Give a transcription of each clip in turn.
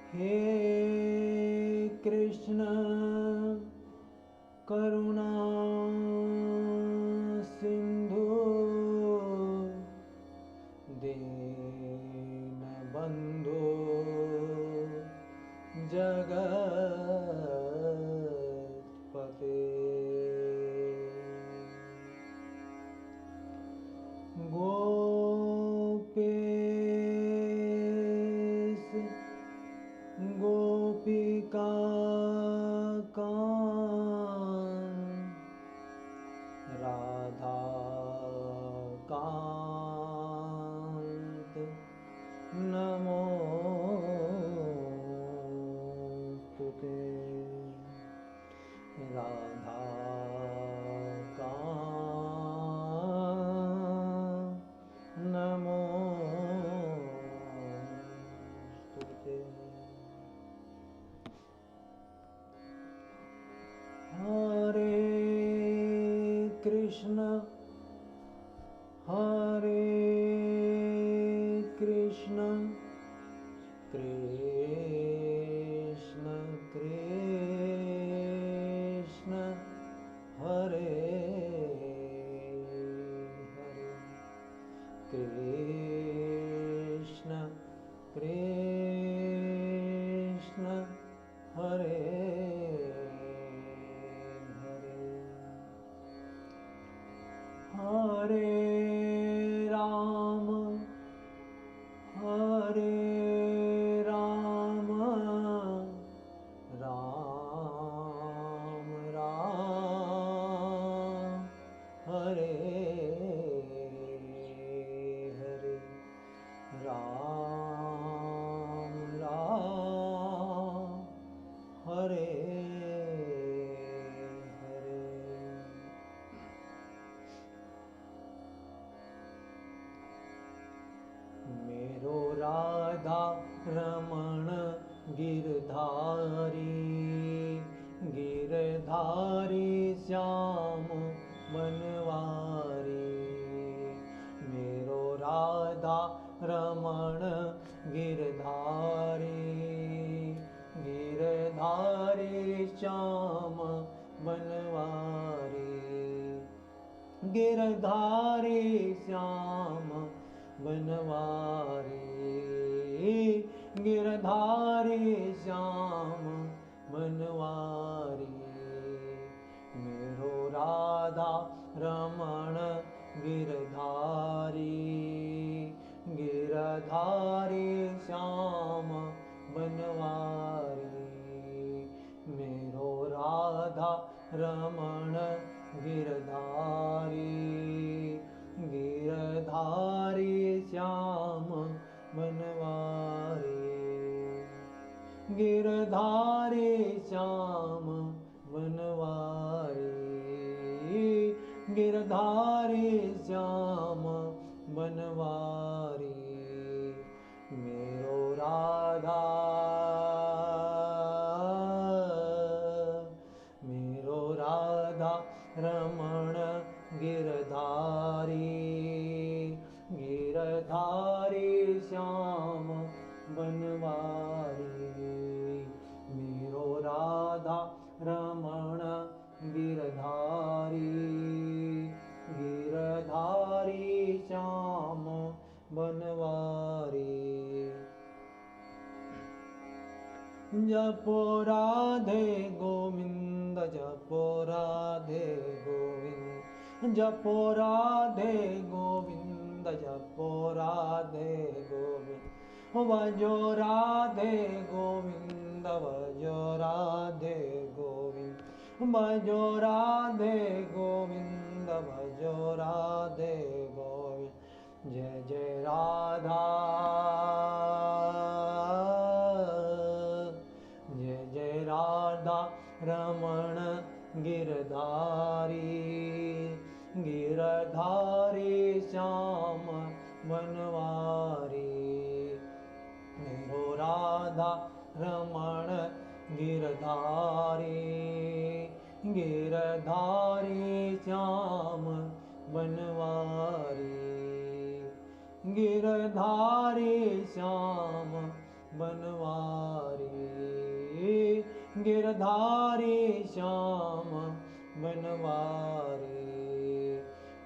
हे कृष्ण करुणा सिंधु दीन बंधु जगत्पते गोपेश गोपिका कांत राधा कांत नमोस्तुते राधा कांत नमोस्तुते। हरे कृष्ण कृष्ण कृष्ण हरे हरे कृष्ण कृष्ण हरे हरे हरे राम राम राम हरे हरे राम राम हरे हरे। मेरो राधा रमण गिरधारी गिरधारी श्याम बनवारी। मेरो राधा रमण गिरधारी गिरधारी श्याम बनवारी। गिरधारी श्याम बनवारी गिरधारी श्याम बनवारी। मेरो राधा रमण गिरधारी गिरधारी श्याम बनवारी। मेरो राधा रमण गिरधारी गिरधारी श्याम बनवारी। गिरधारी श्याम बनवारी गिरधारी श्याम बनवारी। मेरो राधा रमण गिरधारी गिरधारी श्याम बनवारी। मेरो राधा रमण गिरधारी गिरधारी श्याम बनवारी। जपो राधे गोविंद जपो राधे गोविंद जपो राधे गोविंद जपो राधे गोविंद। भजो राधे गोविंद भजो राधे गोविंद भजो राधे गोविंद भजो राधे गोविंद। जय जय राधा जय जय राधा रमण गिरधारी गिरधारी श्याम बनवारी। मेरो राधा रमण गिरधारी गिरधारी श्याम बनवारी गिरधारी श्याम बनवारी, गिरधारी श्याम बनवारी,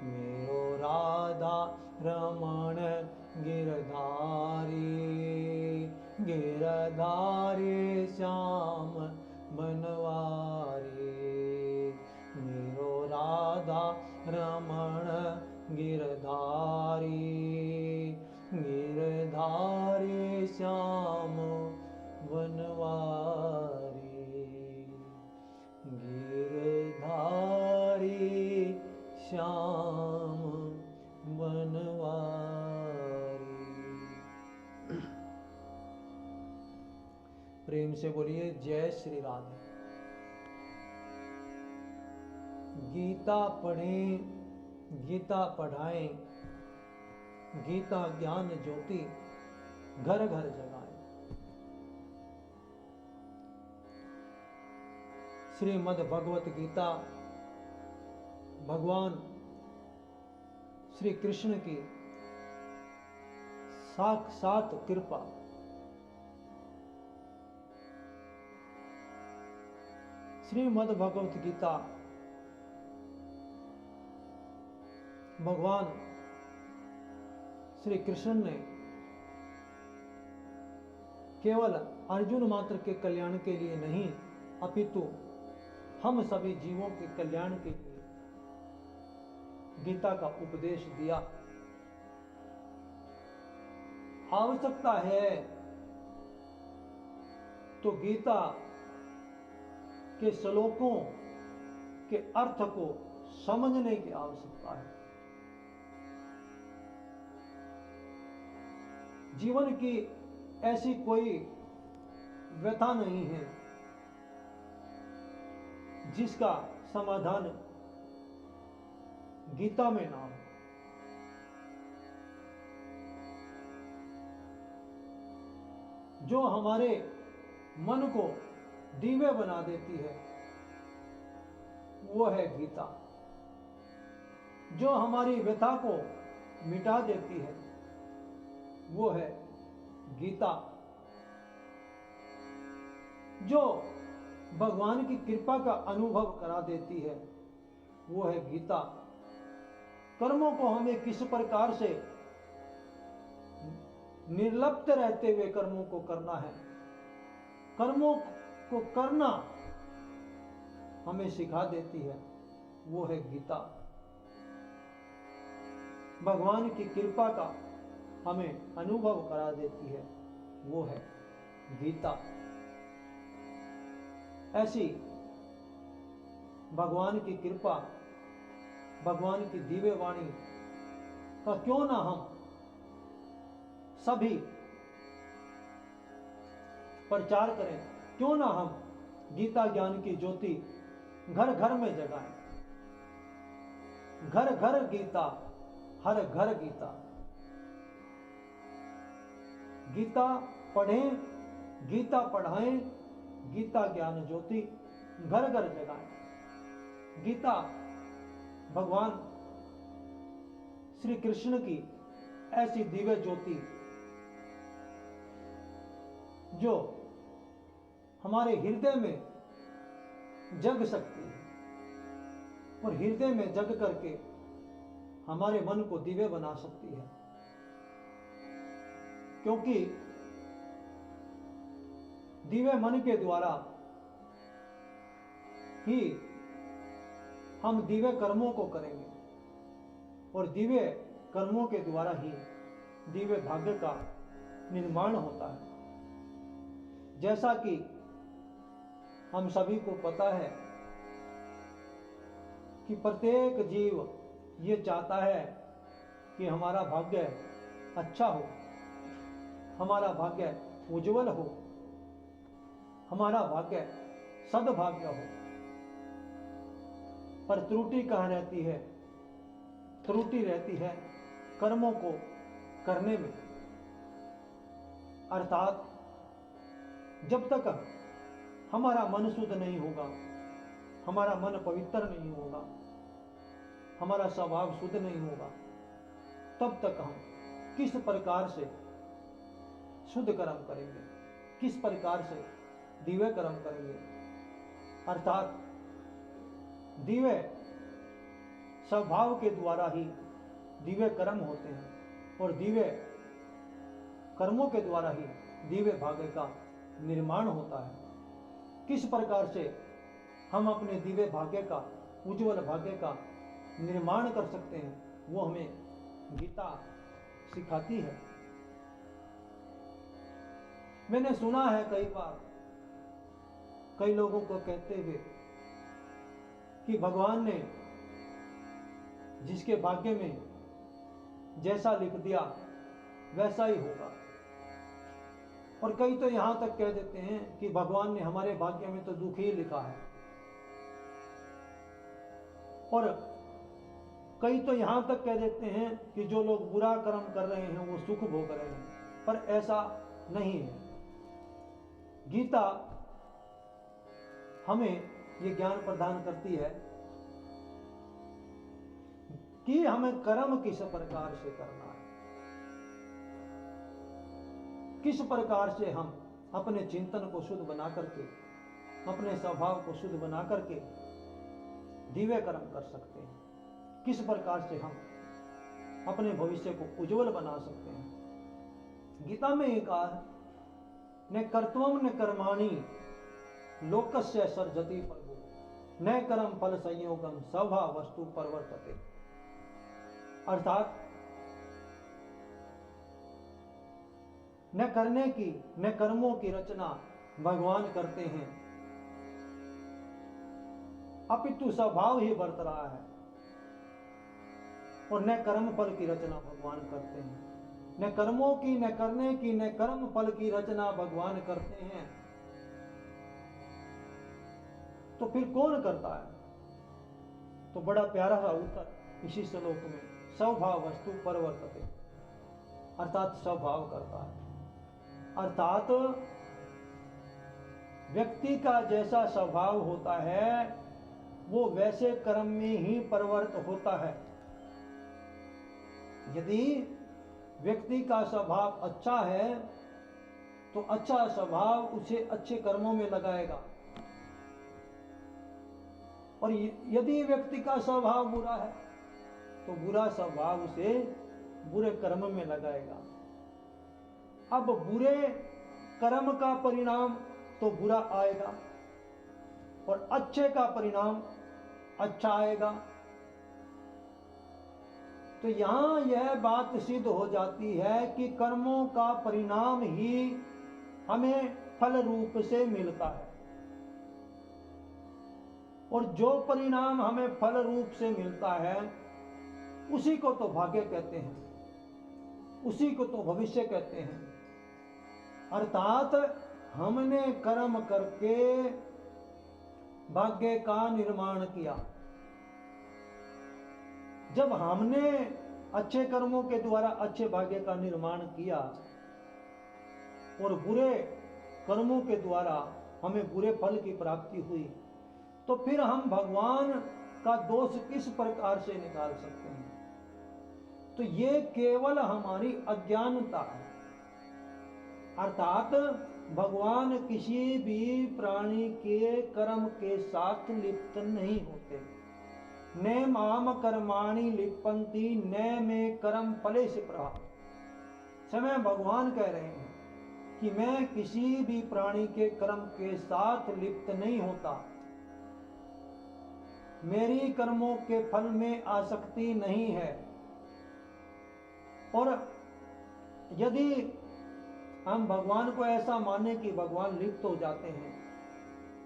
मेरो राधा रमण गिरधारी, गिरधारी श्याम बनवारी, मेरो राधा रमण गिरधारी, गिरधारी श्याम बनवारी, गिरधारी श्याम बनवारी। प्रेम से बोलिए जय श्री राधे। गीता पढ़ें, गीता पढ़ाएं, गीता ज्ञान ज्योति घर घर जगाएं। श्रीमद् भगवत गीता भगवान श्री कृष्ण की साक्षात कृपा। श्रीमद् भगवत गीता भगवान श्री कृष्ण ने केवल अर्जुन मात्र के कल्याण के लिए नहीं, अपितु हम सभी जीवों के कल्याण के लिए गीता का उपदेश दिया। आवश्यकता है तो गीता के श्लोकों के अर्थ को समझने की आवश्यकता है। जीवन की ऐसी कोई व्यथा नहीं है जिसका समाधान गीता में ना हो। जो हमारे मन को दिव्य बना देती है वो है गीता। जो हमारी व्यथा को मिटा देती है वो है गीता। जो भगवान की कृपा का अनुभव करा देती है वो है गीता। कर्मों को हमें किस प्रकार से निर्लिप्त रहते हुए कर्मों को करना है, कर्मों को करना हमें सिखा देती है वो है गीता। भगवान की कृपा का हमें अनुभव करा देती है वो है गीता। ऐसी भगवान की कृपा, भगवान की दिव्य वाणी का क्यों ना हम सभी प्रचार करें, क्यों ना हम गीता ज्ञान की ज्योति घर घर में जगाएं। घर घर गीता, हर घर गीता। गीता पढ़ें, गीता पढ़ाएं, गीता ज्ञान ज्योति घर घर जगाएं। गीता भगवान श्री कृष्ण की ऐसी दिव्य ज्योति जो हमारे हृदय में जग सकती है और हृदय में जग करके हमारे मन को दिव्य बना सकती है। क्योंकि दिव्य मन के द्वारा ही हम दिव्य कर्मों को करेंगे और दिव्य कर्मों के द्वारा ही दिव्य भाग्य का निर्माण होता है। जैसा कि हम सभी को पता है कि प्रत्येक जीव ये चाहता है कि हमारा भाग्य अच्छा हो, हमारा भाग्य उज्जवल हो, हमारा भाग्य सद्भाग्य हो। पर त्रुटि कहाँ रहती है? त्रुटि रहती है कर्मों को करने में। अर्थात जब तक हमारा मन शुद्ध नहीं होगा, हमारा मन पवित्र नहीं होगा, हमारा स्वभाव शुद्ध नहीं होगा, तब तक हम किस प्रकार से शुद्ध कर्म करेंगे। किस प्रकार से दिव्य कर्म करेंगे? अर्थात दिव्य स्वभाव के द्वारा ही दिव्य कर्म होते हैं और दिव्य कर्मों के द्वारा ही दिव्य भाग्य का निर्माण होता है। किस प्रकार से हम अपने दिव्य भाग्य का, उज्जवल भाग्य का निर्माण कर सकते हैं, वो हमें गीता सिखाती है। मैंने सुना है कई बार कई लोगों को कहते हुए कि भगवान ने जिसके भाग्य में जैसा लिख दिया वैसा ही होगा। और कई तो यहां तक कह देते हैं कि भगवान ने हमारे भाग्य में तो दुख ही लिखा है। और कई तो यहां तक कह देते हैं कि जो लोग बुरा कर्म कर रहे हैं वो सुख भोग रहे हैं, पर ऐसा नहीं है। गीता हमें ये ज्ञान प्रदान करती है कि हमें कर्म किस प्रकार से करना है, किस प्रकार से हम अपने चिंतन को शुद्ध बना करके, अपने स्वभाव को शुद्ध बना करके दिव्य कर्म कर सकते हैं, किस प्रकार से हम अपने भविष्य को उज्जवल बना सकते हैं। गीता में एक कहा, न कर्तव्यम न कर्माणि लोकस्य सर्जति प्रभु, न कर्म फल संयोगम स्वभाव वस्तु परिवर्तते। अर्थात न करने की न कर्मों की रचना भगवान करते हैं, अपितु स्वभाव ही बरत रहा है। और न कर्म फल की रचना भगवान करते हैं, न कर्मों की, न करने की, न कर्म फल की रचना भगवान करते हैं। तो फिर कौन करता है? तो बड़ा प्यारा सा उत्तर इसी श्लोक में, स्वभाव वस्तु परिवर्तते, अर्थात स्वभाव करता है। अर्थात व्यक्ति का जैसा स्वभाव होता है वो वैसे कर्म में ही परिवर्तित होता है। यदि व्यक्ति का स्वभाव अच्छा है तो अच्छा स्वभाव उसे अच्छे कर्मों में लगाएगा, और यदि व्यक्ति का स्वभाव बुरा है तो बुरा स्वभाव उसे बुरे कर्म में लगाएगा। अब बुरे कर्म का परिणाम तो बुरा आएगा और अच्छे का परिणाम अच्छा आएगा। तो यहां यह बात सिद्ध हो जाती है कि कर्मों का परिणाम ही हमें फल रूप से मिलता है, और जो परिणाम हमें फल रूप से मिलता है उसी को तो भाग्य कहते हैं, उसी को तो भविष्य कहते हैं। अर्थात हमने कर्म करके भाग्य का निर्माण किया। जब हमने अच्छे कर्मों के द्वारा अच्छे भाग्य का निर्माण किया और बुरे कर्मों के द्वारा हमें बुरे फल की प्राप्ति हुई, तो फिर हम भगवान का दोष किस प्रकार से निकाल सकते हैं? तो ये केवल हमारी अज्ञानता है। अर्थात भगवान किसी भी प्राणी के कर्म के साथ लिप्त नहीं होते। न माम कर्माणि लिप्यन्ति न में कर्म फले से प्रभाव। समय भगवान कह रहे हैं कि मैं किसी भी प्राणी के कर्म के साथ लिप्त नहीं होता, मेरी कर्मों के फल में आसक्ति नहीं है। और यदि हम भगवान को ऐसा माने कि भगवान लिप्त हो जाते हैं,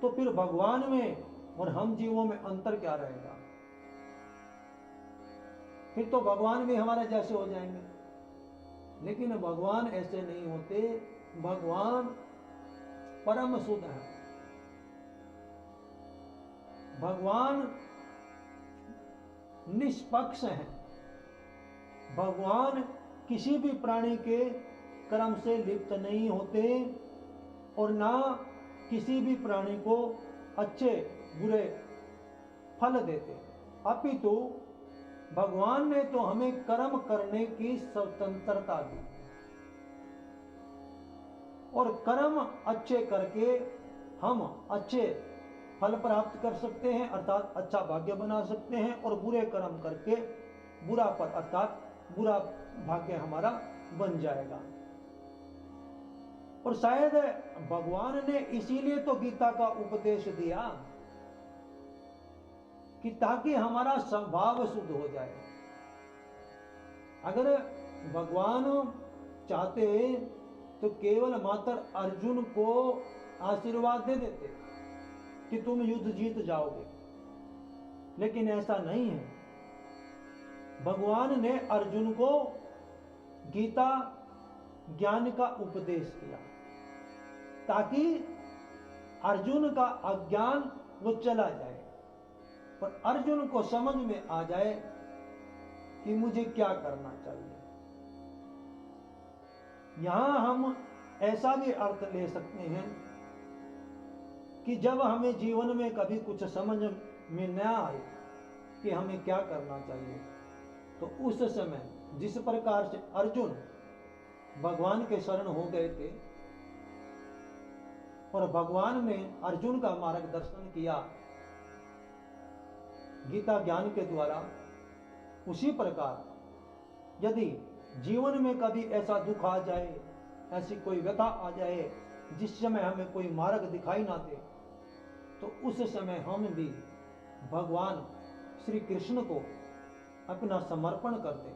तो फिर भगवान में और हम जीवों में अंतर क्या रहेगा? फिर तो भगवान भी हमारे जैसे हो जाएंगे। लेकिन भगवान ऐसे नहीं होते। भगवान परम शुद्ध है, भगवान निष्पक्ष है, भगवान किसी भी प्राणी के कर्म से लिप्त नहीं होते और ना किसी भी प्राणी को अच्छे बुरे फल देते। अपितु भगवान ने तो हमें कर्म करने की स्वतंत्रता दी। और कर्म अच्छे करके हम अच्छे फल प्राप्त कर सकते हैं, अर्थात अच्छा भाग्य बना सकते हैं, और बुरे कर्म करके बुरा फल अर्थात बुरा भाग्य हमारा बन जाएगा। और शायद भगवान ने इसीलिए तो गीता का उपदेश दिया कि ताकि हमारा स्वभाव शुद्ध हो जाए। अगर भगवान चाहते तो केवल मात्र अर्जुन को आशीर्वाद दे देते कि तुम युद्ध जीत जाओगे, लेकिन ऐसा नहीं है। भगवान ने अर्जुन को गीता ज्ञान का उपदेश किया ताकि अर्जुन का अज्ञान वो चला जाए और अर्जुन को समझ में आ जाए कि मुझे क्या करना चाहिए। यहां हम ऐसा भी अर्थ ले सकते हैं कि जब हमें जीवन में कभी कुछ समझ में न आए कि हमें क्या करना चाहिए, तो उस समय जिस प्रकार से अर्जुन भगवान के शरण हो गए थे और भगवान ने अर्जुन का मार्गदर्शन किया गीता ज्ञान के द्वारा, उसी प्रकार यदि जीवन में कभी ऐसा दुख आ जाए, ऐसी कोई व्यथा आ जाए जिस समय हमें कोई मार्ग दिखाई ना दे, तो उस समय हम भी भगवान श्री कृष्ण को अपना समर्पण कर दें,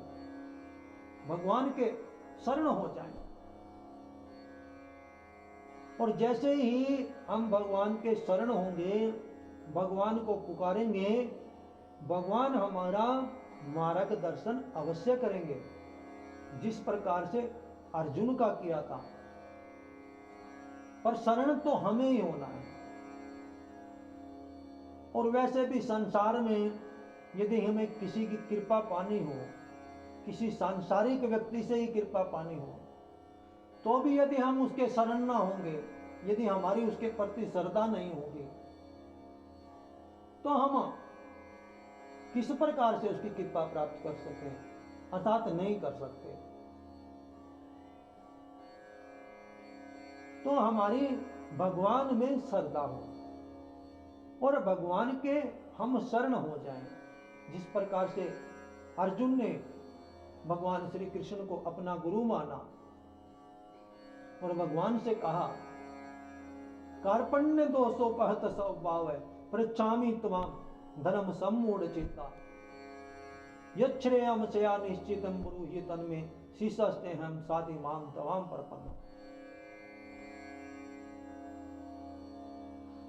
भगवान के शरण हो जाएं। और जैसे ही हम भगवान के शरण होंगे, भगवान को पुकारेंगे, भगवान हमारा मार्गदर्शन अवश्य करेंगे, जिस प्रकार से अर्जुन का किया था। पर शरण तो हमें ही होना है। और वैसे भी संसार में यदि हमें किसी की कृपा पानी हो, किसी सांसारिक व्यक्ति से ही कृपा पानी हो, तो भी यदि हम उसके शरण ना होंगे, यदि हमारी उसके प्रति श्रद्धा नहीं होगी, तो हम किस प्रकार से उसकी कृपा प्राप्त कर सकें, अर्थात नहीं कर सकते। तो हमारी भगवान में श्रद्धा हो और भगवान के हम शरण हो जाएं, जिस प्रकार से अर्जुन ने भगवान श्री कृष्ण को अपना गुरु माना और भगवान से कहा, कार्पण्य दोषोपहत स्वभाव पृच्छामि त्वाम धर्म सम्मूढ़ चित्ता यच्छ्रेयम चया निश्चितम ब्रूहि तन्मे शीशस्ते हम साधि माम तवाम प्रपन्न।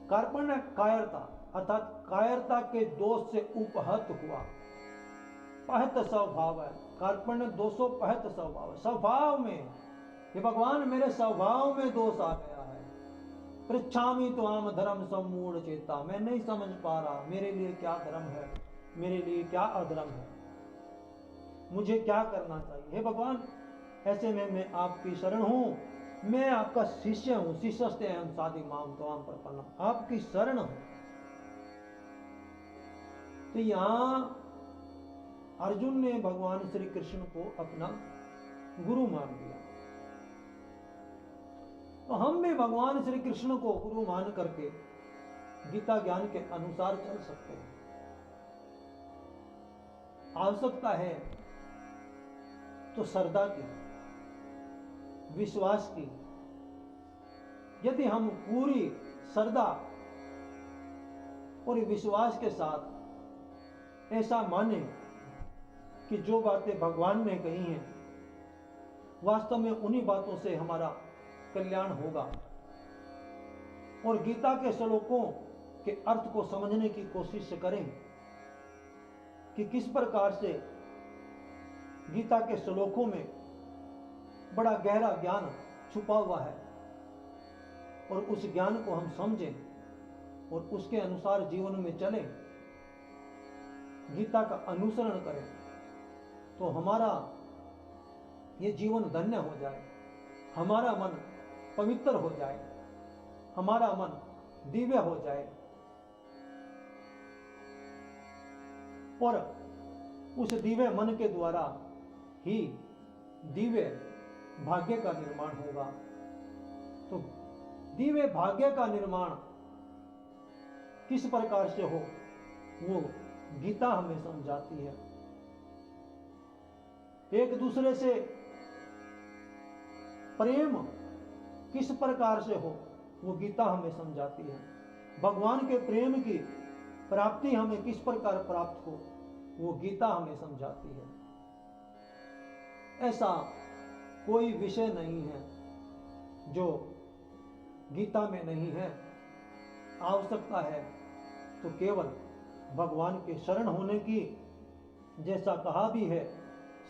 कार्पण्य कायरता अर्थात कायरता के दोष से उपहत हुआ, पहत स्वभाव है। कार्पण्य दोषों पहत स्वभाव, स्वभाव में ये भगवान मेरे स्वभाव में दोष आ गया है। पृच्छामि त्वाम धर्म सम्मूढ़ चेता, मैं नहीं समझ पा रहा मेरे लिए क्या धर्म है, मेरे लिए क्या अधर्म है, मुझे क्या करना चाहिए। हे भगवान, ऐसे में मैं आपकी शरण हूं, मैं आपका शिष्य हूं, शिष्यस्ते हम साधि माम तवाम प्रपन्न, आपकी शरण हूं। तो यहां अर्जुन ने भगवान श्री कृष्ण को अपना गुरु मान लिया, तो हम भी भगवान श्री कृष्ण को गुरु मान करके गीता ज्ञान के अनुसार चल सकते हैं। आवश्यकता है तो श्रद्धा की, विश्वास की। यदि हम पूरी श्रद्धा और विश्वास के साथ ऐसा माने कि जो बातें भगवान ने कही हैं वास्तव में उन्हीं बातों से हमारा कल्याण होगा, और गीता के श्लोकों के अर्थ को समझने की कोशिश करें कि किस प्रकार से गीता के श्लोकों में बड़ा गहरा ज्ञान छुपा हुआ है, और उस ज्ञान को हम समझें और उसके अनुसार जीवन में चलें, गीता का अनुसरण करें, तो हमारा ये जीवन धन्य हो जाए, हमारा मन पवित्र हो जाए, हमारा मन दिव्य हो जाए, और उस दिव्य मन के द्वारा ही दिव्य भाग्य का निर्माण होगा। तो दिव्य भाग्य का निर्माण किस प्रकार से हो वो गीता हमें समझाती है। एक दूसरे से प्रेम किस प्रकार से हो वो गीता हमें समझाती है। भगवान के प्रेम की प्राप्ति हमें किस प्रकार प्राप्त हो वो गीता हमें समझाती है। ऐसा कोई विषय नहीं है जो गीता में नहीं है। आवश्यकता है तो केवल भगवान के शरण होने की। जैसा कहा भी है,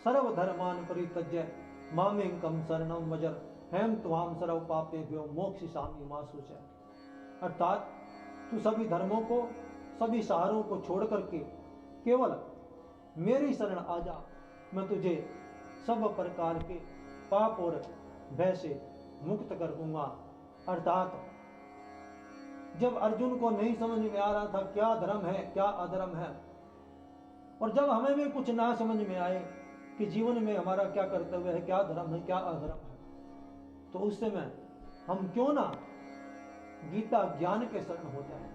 सर्वधर्मान परित्यज्य मामेकं शरणं व्रज अहं त्वां सर्व पापेभ्यो मोक्षयिष्यामि मा शुचय। अर्थात तू सभी धर्मों को, सभी सहारों को छोड़ करके केवल मेरी शरण आ जा, मैं तुझे सब प्रकार के पाप और भय से मुक्त कर दूंगा। अर्थात जब अर्जुन को नहीं समझ में आ रहा था क्या धर्म है क्या अधर्म है, और जब हमें भी कुछ ना समझ में आए कि जीवन में हमारा क्या कर्तव्य है, क्या धर्म है क्या अधर्म है, तो उस समय हम क्यों ना गीता ज्ञान के शरण हो जाएं।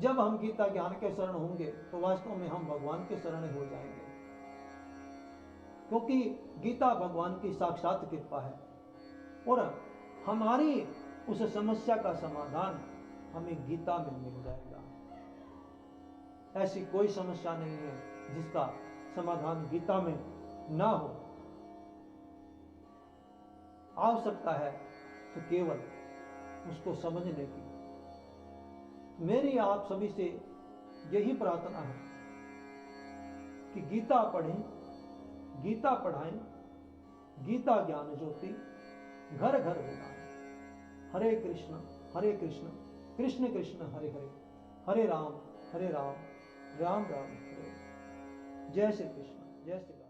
जब हम गीता ज्ञान के शरण होंगे तो वास्तव में हम भगवान के शरण हो जाएंगे, क्योंकि गीता भगवान की साक्षात कृपा है और हमारी उस समस्या का समाधान हमें गीता में मिल जाएगा। ऐसी कोई समस्या नहीं है जिसका समाधान गीता में ना हो। आवश्यकता है तो केवल उसको समझने की। मेरी आप सभी से यही प्रार्थना है कि गीता पढ़ें, गीता पढ़ाएं, गीता ज्ञान ज्योति घर घर बुलाएं। हरे कृष्ण कृष्ण कृष्ण हरे हरे, हरे राम राम राम हरे। जय श्री कृष्ण, जय श्री कृष्ण।